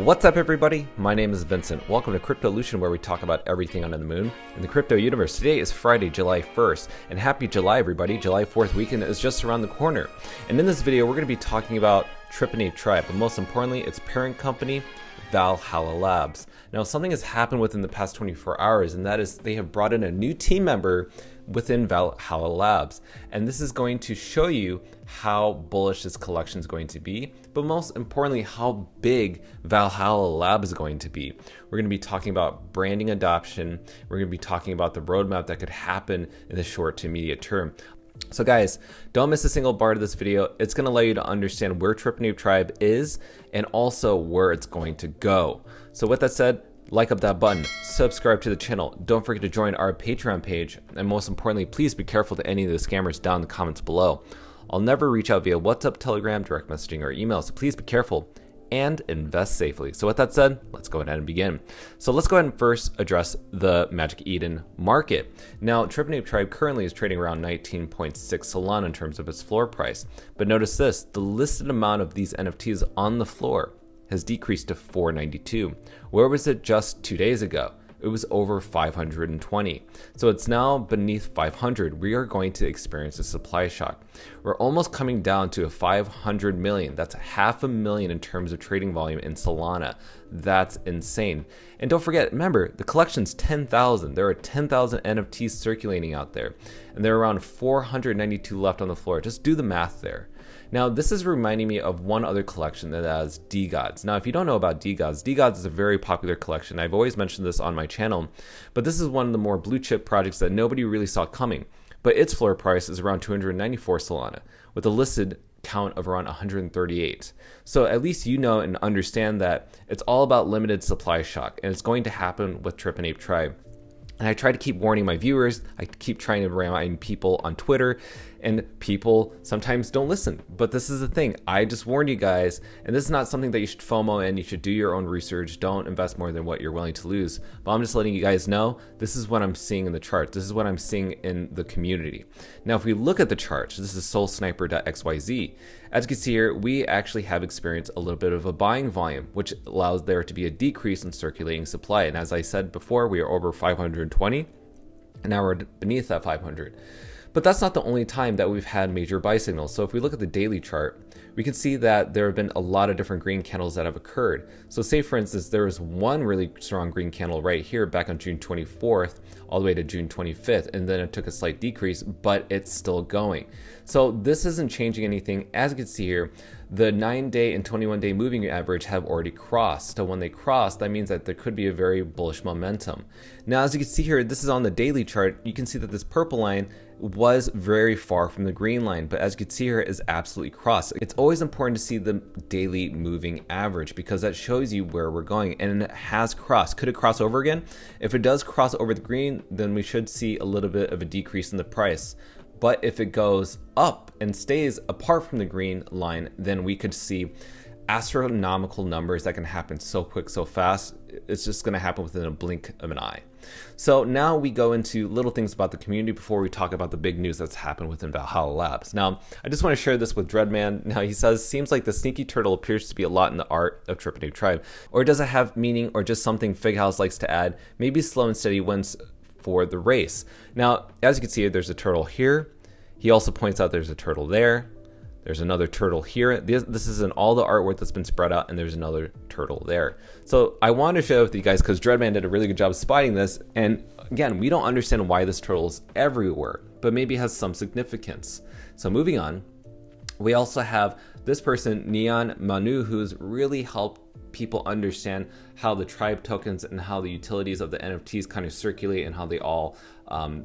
What's up, everybody? My name is Vincent. Welcome to Cryptolution, where we talk about everything under the moon in the crypto universe. Today is Friday, July 1st, and happy July, everybody. July 4th weekend is just around the corner. And in this video, we're going to be talking about Trippin' Tribe, but most importantly, its parent company, Valhalla Labs. Now, something has happened within the past 24 hours, and that is they have brought in a new team member within Valhalla Labs. And this is going to show you how bullish this collection is going to be, but most importantly, how big Valhalla Labs is going to be. We're going to be talking about branding adoption. We're going to be talking about the roadmap that could happen in the short to immediate term. So guys, don't miss a single part of this video. It's going to allow you to understand where Trippin' Tribe is and also where it's going to go. So with that said, like up that button, subscribe to the channel, don't forget to join our Patreon page, and most importantly, please be careful to any of the scammers down in the comments below. I'll never reach out via WhatsApp, Telegram, direct messaging, or email, so please be careful and invest safely. So with that said, let's go ahead and begin. So let's go ahead and first address the Magic Eden market. Now, Trippin' Tribe currently is trading around 19.6 Solana in terms of its floor price. But notice this, the listed amount of these NFTs on the floor has decreased to 492. Where was it just 2 days ago? It was over 520. So it's now beneath 500. We are going to experience a supply shock. We're almost coming down to a 500 million. That's $500,000 in terms of trading volume in Solana. That's insane. And don't forget, remember, the collection's 10,000. There are 10,000 NFTs circulating out there, and there are around 492 left on the floor. Just do the math there. Now, this is reminding me of one other collection that has DeGods. Now, if you don't know about DeGods, DeGods is a very popular collection. I've always mentioned this on my channel, but this is one of the more blue chip projects that nobody really saw coming. But its floor price is around 294 Solana, with a listed count of around 138. So at least you know and understand that it's all about limited supply shock, and it's going to happen with Trippin' Tribe. And I try to keep warning my viewers, I keep trying to remind people on Twitter, and people sometimes don't listen. But this is the thing, I just warned you guys, and this is not something that you should FOMO in. You should do your own research. Don't invest more than what you're willing to lose. But I'm just letting you guys know, this is what I'm seeing in the chart. This is what I'm seeing in the community. Now, if we look at the charts, this is SoulSniper.xyz. As you can see here, we actually have experienced a little bit of a buying volume, which allows there to be a decrease in circulating supply. And as I said before, we are over 520, and now we're beneath that 500. But that's not the only time that we've had major buy signals. So if we look at the daily chart, we can see that there have been a lot of different green candles that have occurred. So say, for instance, there was one really strong green candle right here back on June 24th all the way to June 25th, and then it took a slight decrease, but it's still going. So this isn't changing anything. As you can see here, the 9-day and 21-day moving average have already crossed. So when they cross, that means that there could be a very bullish momentum. Now, as you can see here, this is on the daily chart. You can see that this purple line was very far from the green line, but as you can see here, it is absolutely crossed. It's always important to see the daily moving average because that shows you where we're going, and it has crossed. Could it cross over again? If it does cross over the green, then we should see a little bit of a decrease in the price. But if it goes up and stays apart from the green line, then we could see astronomical numbers that can happen so quick, so fast. It's just going to happen within a blink of an eye. So now we go into little things about the community before we talk about the big news that's happened within Valhalla Labs. Now, I just want to share this with Dreadman. Now, he says, seems like the sneaky turtle appears to be a lot in the art of Trippin' Tribe. Or does it have meaning or just something Fig House likes to add? Maybe slow and steady wins for the race. Now, as you can see, there's a turtle here. He also points out there's a turtle there. There's another turtle here. This is in all the artwork that's been spread out, and there's another turtle there. So I wanted to share it with you guys because Dreadman did a really good job spotting this. And again, we don't understand why this turtle is everywhere, but maybe it has some significance. So moving on, we also have this person, Neon Manu, who's really helped people understand how the tribe tokens and how the utilities of the NFTs kind of circulate and how they all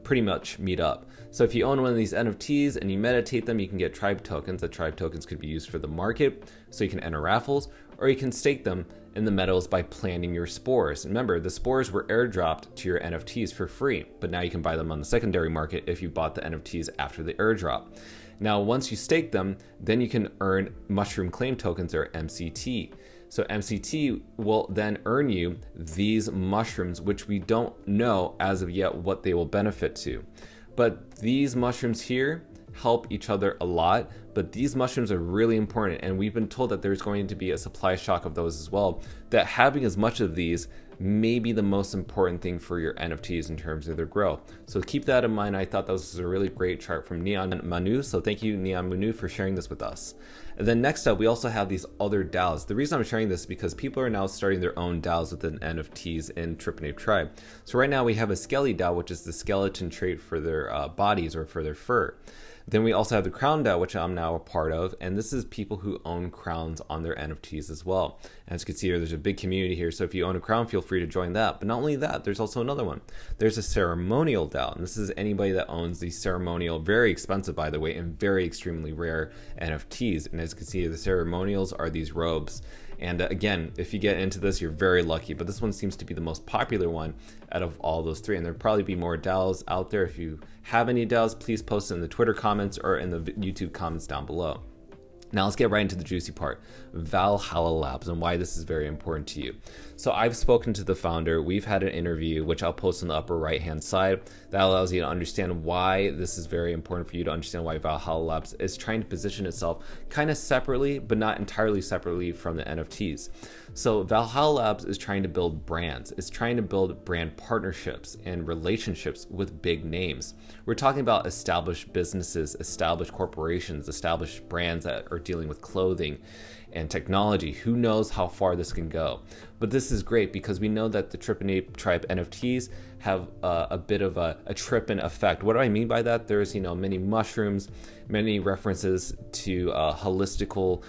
pretty much meet up. So if you own one of these NFTs and you meditate them, you can get tribe tokens. The tribe tokens could be used for the market, so you can enter raffles, or you can stake them in the meadows by planting your spores. And remember, the spores were airdropped to your NFTs for free, but now you can buy them on the secondary market if you bought the NFTs after the airdrop. Now, once you stake them, then you can earn mushroom claim tokens, or MCT. So MCT will then earn you these mushrooms, which we don't know as of yet what they will benefit to. But these mushrooms here help each other a lot but these mushrooms are really important, and we've been told that there's going to be a supply shock of those as well, that having as much of these may be the most important thing for your NFTs in terms of their growth. So keep that in mind. I thought that was a really great chart from Neon Manu, so thank you Neon Manu for sharing this with us. And then next up, we also have these other DAOs. The reason I'm sharing this is because people are now starting their own DAOs within NFTs in Trippin' Ape Tribe. So right now we have a Skelly DAO, which is the skeleton trait for their bodies or for their fur. Then we also have the Crown DAO, which I'm now a part of, and this is people who own crowns on their NFTs as well. As you can see here, there's a big community here, so if you own a crown, feel free to join that. But not only that, there's also another one. There's a ceremonial DAO, and this is anybody that owns these ceremonial, very expensive by the way, and very extremely rare NFTs. And as you can see, the ceremonials are these robes. And again, if you get into this, you're very lucky, but this one seems to be the most popular one out of all those three. And there'll probably be more DAOs out there. If you have any DAOs, please post it in the Twitter comments or in the YouTube comments down below. Now let's get right into the juicy part, Valhalla Labs, and why this is very important to you. So I've spoken to the founder. We've had an interview, which I'll post on the upper right hand side. That allows you to understand why this is very important for you to understand why Valhalla Labs is trying to position itself kind of separately, but not entirely separately from the NFTs. So Valhalla Labs is trying to build brands. It's trying to build brand partnerships and relationships with big names. We're talking about established businesses, established corporations, established brands that are dealing with clothing and technology. Who knows how far this can go? But this is great because we know that the Trippin' Ape Tribe NFTs have a bit of a Trippin' effect. What do I mean by that? There's, many mushrooms, many references to holistical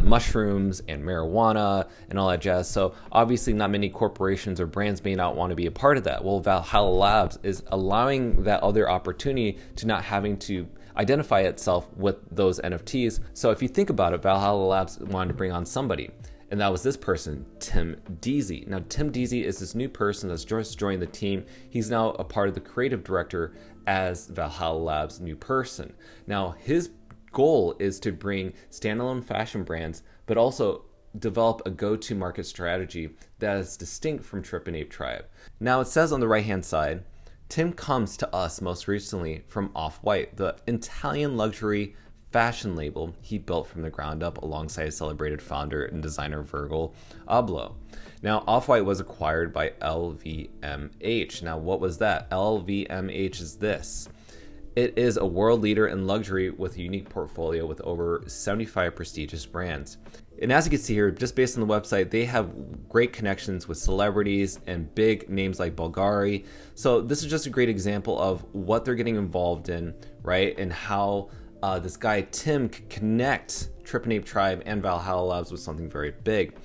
mushrooms and marijuana and all that jazz. So obviously not many corporations or brands may not want to be a part of that. Well, Valhalla Labs is allowing that other opportunity to not having to identify itself with those NFTs. So if you think about it, Valhalla Labs wanted to bring on somebody, and that was this person, Tim Deasy. Now, Tim Deasy is this new person that's just joined the team. He's now a part of the creative director as Valhalla Labs' new person. Now, his goal is to bring standalone fashion brands, but also develop a go-to market strategy that is distinct from Trippin' Ape Tribe. Now, it says on the right-hand side, Tim comes to us most recently from Off-White, the Italian luxury fashion label he built from the ground up alongside celebrated founder and designer Virgil Abloh. Now, Off-White was acquired by LVMH. Now, what was that? LVMH is this. It is a world leader in luxury with a unique portfolio with over 75 prestigious brands. And as you can see here, just based on the website, they have great connections with celebrities and big names like Bulgari. So this is just a great example of what they're getting involved in, right? And how this guy, Tim, can connect Trippin' Ape Tribe and Valhalla Labs with something very big.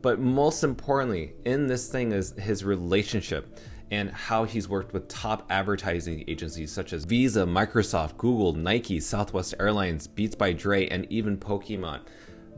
But most importantly, in this thing is his relationship and how he's worked with top advertising agencies such as Visa, Microsoft, Google, Nike, Southwest Airlines, Beats by Dre, and even Pokemon.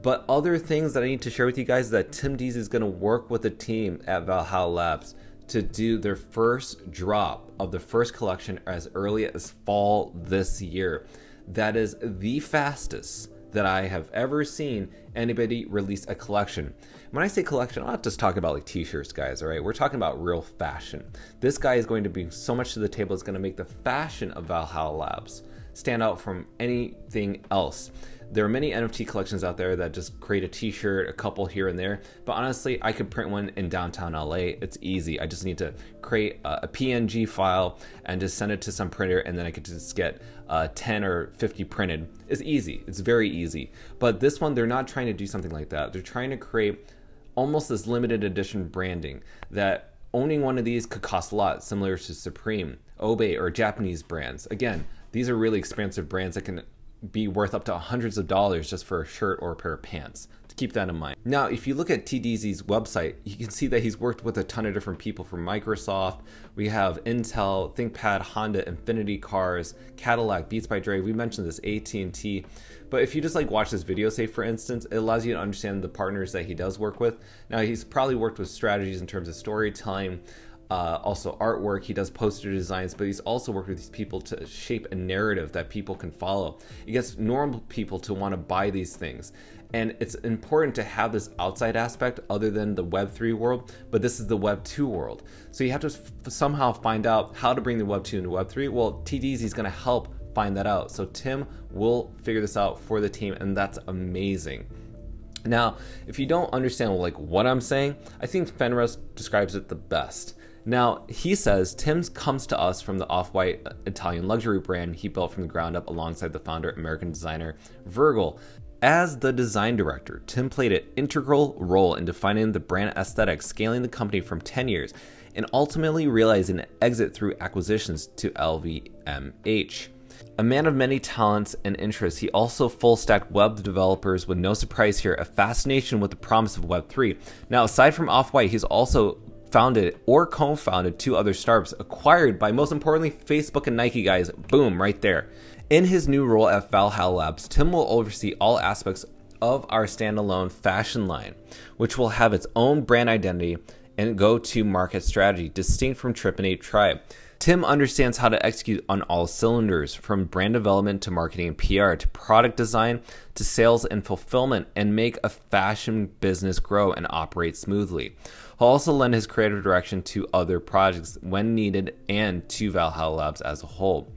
But other things that I need to share with you guys is that Tim Deasy is going to work with a team at Valhalla Labs to do their first drop of the first collection as early as fall this year. That is the fastest that I have ever seen anybody release a collection. When I say collection, I'm not just talking about like t-shirts, guys, all right? We're talking about real fashion. This guy is going to bring so much to the table, it's going to make the fashion of Valhalla Labs stand out from anything else. There are many NFT collections out there that just create a t-shirt, a couple here and there, but honestly, I could print one in downtown LA. It's easy. I just need to create a PNG file and just send it to some printer, and then I could just get 10 or 50 printed. It's easy. It's very easy. But this one, they're not trying to do something like that. They're trying to create almost this limited edition branding that owning one of these could cost a lot, similar to Supreme, Obey, or Japanese brands. Again, these are really expensive brands that can be worth up to hundreds of dollars just for a shirt or a pair of pants. To keep that in mind. Now, if you look at T. Deasy's website, you can see that he's worked with a ton of different people from Microsoft. We have Intel, ThinkPad, Honda, Infinity Cars, Cadillac, Beats by Dre. We mentioned this, AT&T. But if you just like watch this video, say for instance, it allows you to understand the partners that he does work with. Now, he's probably worked with strategies in terms of storytelling, also artwork. He does poster designs, but he's also worked with these people to shape a narrative that people can follow. It gets normal people to want to buy these things. And it's important to have this outside aspect other than the Web3 world, but this is the Web2 world. So you have to somehow find out how to bring the Web2 into Web3. Well, T. Deasy is going to help find that out. So Tim will figure this out for the team, and that's amazing. Now, if you don't understand like what I'm saying, I think Fenris describes it the best. Now, he says Tim comes to us from the off-white Italian luxury brand he built from the ground up alongside the founder, American designer Virgil. As the design director, Tim played an integral role in defining the brand aesthetic, scaling the company from 10 years, and ultimately realizing an exit through acquisitions to LVMH. A man of many talents and interests, he also full-stacked web developers with, no surprise here, a fascination with the promise of Web3. Now, aside from Off-White, he's also founded or co-founded 2 other startups acquired by, most importantly, Facebook and Nike, guys. Boom, right there. In his new role at Valhalla Labs, Tim will oversee all aspects of our standalone fashion line, which will have its own brand identity and go-to-market strategy, distinct from Trip and Ape Tribe. Tim understands how to execute on all cylinders, from brand development to marketing and PR to product design to sales and fulfillment, and make a fashion business grow and operate smoothly. He'll also lend his creative direction to other projects when needed and to Valhalla Labs as a whole.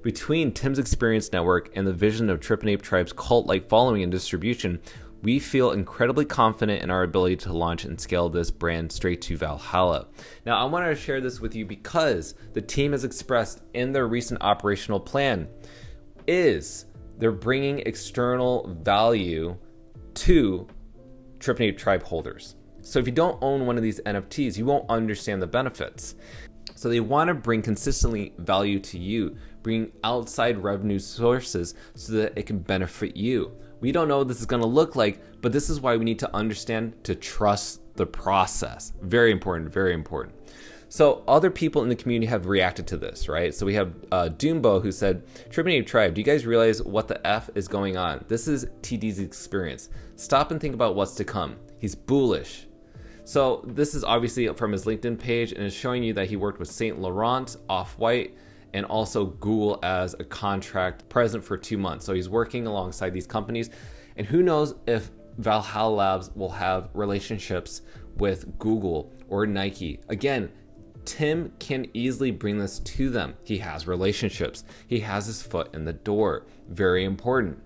Between Tim's experience network and the vision of Trip and Ape Tribe's cult-like following and distribution, we feel incredibly confident in our ability to launch and scale this brand straight to Valhalla. Now, I wanted to share this with you because the team has expressed in their recent operational plan is they're bringing external value to Trip and Ape Tribe holders. So if you don't own one of these NFTs, you won't understand the benefits. So they want to bring consistently value to you, bring outside revenue sources so that it can benefit you. We don't know what this is going to look like, but this is why we need to understand to trust the process. Very important, very important. So other people in the community have reacted to this, right? So we have Doombo who said, Trip and Ape Tribe, do you guys realize what the F is going on? This is TD's experience. Stop and think about what's to come. He's bullish. So this is obviously from his LinkedIn page, and it's showing you that he worked with Saint Laurent, Off-White, and also Google as a contract president for 2 months. So he's working alongside these companies. And who knows if Valhalla Labs will have relationships with Google or Nike. Again, Tim can easily bring this to them. He has relationships. He has his foot in the door. Very important.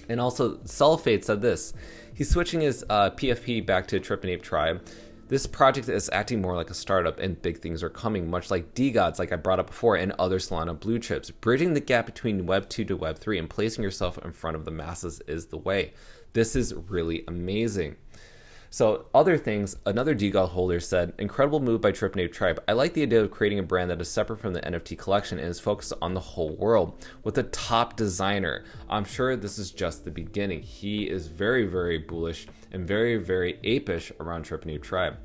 And also, Sulfate said this. He's switching his PFP back to Trip and Ape Tribe. This project is acting more like a startup, and big things are coming, much like DeGods, like I brought up before, and other Solana blue chips. Bridging the gap between Web 2 to Web 3 and placing yourself in front of the masses is the way. This is really amazing. So other things, another DeGod holder said, incredible move by Trip and Ape Tribe. I like the idea of creating a brand that is separate from the NFT collection and is focused on the whole world with a top designer. I'm sure this is just the beginning. He is very, very bullish and very, very apish around Trip and Ape Tribe.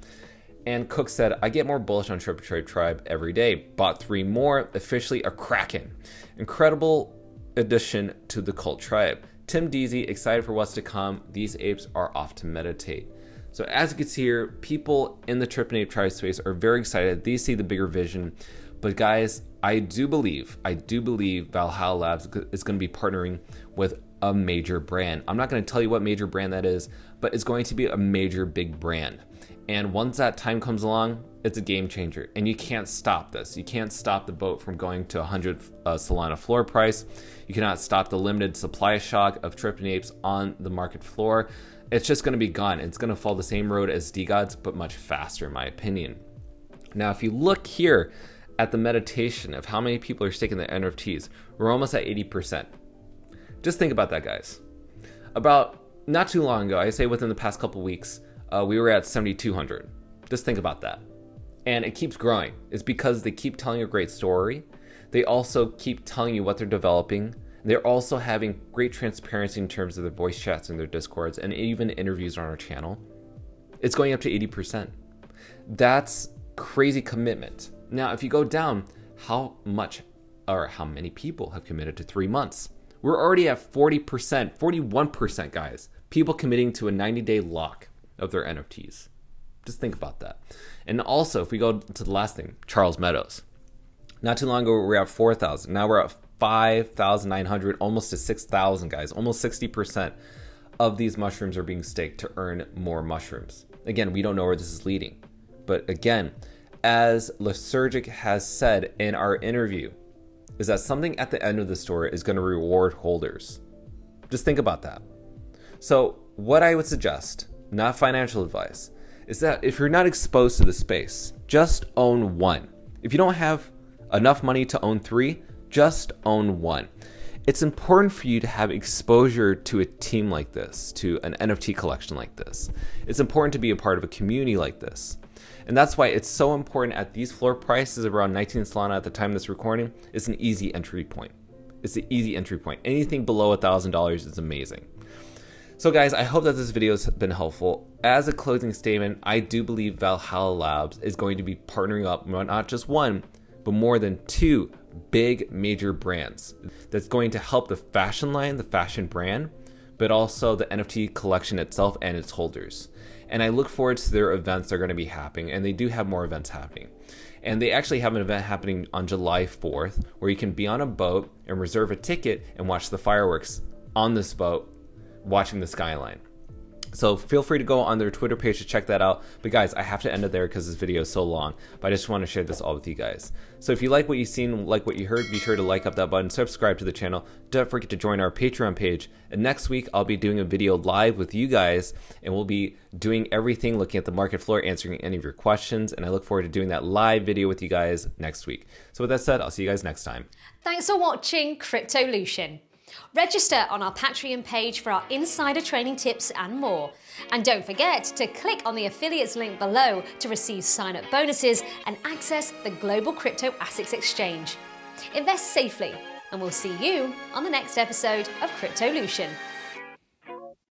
And Cook said, I get more bullish on Trip and Ape Tribe every day. Bought 3 more, officially a Kraken. Incredible addition to the cult tribe. Tim Deasy, excited for what's to come. These apes are off to meditate. So as you can see here, people in the Trip and Ape Tribe space are very excited. They see the bigger vision. But guys, I do believe Valhalla Labs is going to be partnering with a major brand. I'm not going to tell you what major brand that is, but it's going to be a major big brand. And once that time comes along, it's a game changer. And you can't stop this. You can't stop the boat from going to 100 Solana floor price. You cannot stop the limited supply shock of Trip and Apes on the market floor. It's just going to be gone. It's going to follow the same road as DeGods, but much faster, in my opinion. Now, if you look here at the meditation of how many people are staking the NFTs, we're almost at 80%. Just think about that, guys. About not too long ago, I say within the past couple weeks, we were at 7,200. Just think about that. And it keeps growing. It's because they keep telling a great story. They also keep telling you what they're developing. They're also having great transparency in terms of their voice chats and their discords and even interviews on our channel. It's going up to 80%. That's crazy commitment. Now, if you go down, how much or how many people have committed to 3 months? We're already at 40%, 41%, guys. People committing to a 90-day lock of their NFTs. Just think about that. And also, if we go to the last thing, Charles Meadows. Not too long ago, we were at 4,000. Now we're at 5,900, almost to 6,000, guys. Almost 60% of these mushrooms are being staked to earn more mushrooms. Again, we don't know where this is leading. But again, as Lysergic has said in our interview, is that something at the end of the story is going to reward holders. Just think about that. So what I would suggest, not financial advice, is that if you're not exposed to the space, just own one. If you don't have enough money to own 3, just own 1. It's important for you to have exposure to a team like this, to an NFT collection like this. It's important to be a part of a community like this. And that's why it's so important at these floor prices around 19 Solana at the time of this recording. It's an easy entry point. It's an easy entry point. Anything below $1,000 is amazing. So guys, I hope that this video has been helpful. As a closing statement, I do believe Valhalla Labs is going to be partnering up not just one, but more than 2 big major brands that's going to help the fashion line, the fashion brand, but also the NFT collection itself and its holders. And I look forward to their events that are going to be happening, and they do have more events happening. And they actually have an event happening on July 4th where you can be on a boat and reserve a ticket and watch the fireworks on this boat, watching the skyline. So feel free to go on their Twitter page to check that out. But guys, I have to end it there because this video is so long, but I just want to share this all with you guys. So if you like what you've seen, like what you heard, be sure to like up that button, subscribe to the channel. Don't forget to join our Patreon page. And next week, I'll be doing a video live with you guys, and we'll be doing everything, looking at the market floor, answering any of your questions. And I look forward to doing that live video with you guys next week. So with that said, I'll see you guys next time. Thanks for watching Cryptolution. Register on our Patreon page for our insider training tips and more. And don't forget to click on the affiliates link below to receive sign-up bonuses and access the Global Crypto Assets Exchange. Invest safely, and we'll see you on the next episode of Cryptolution.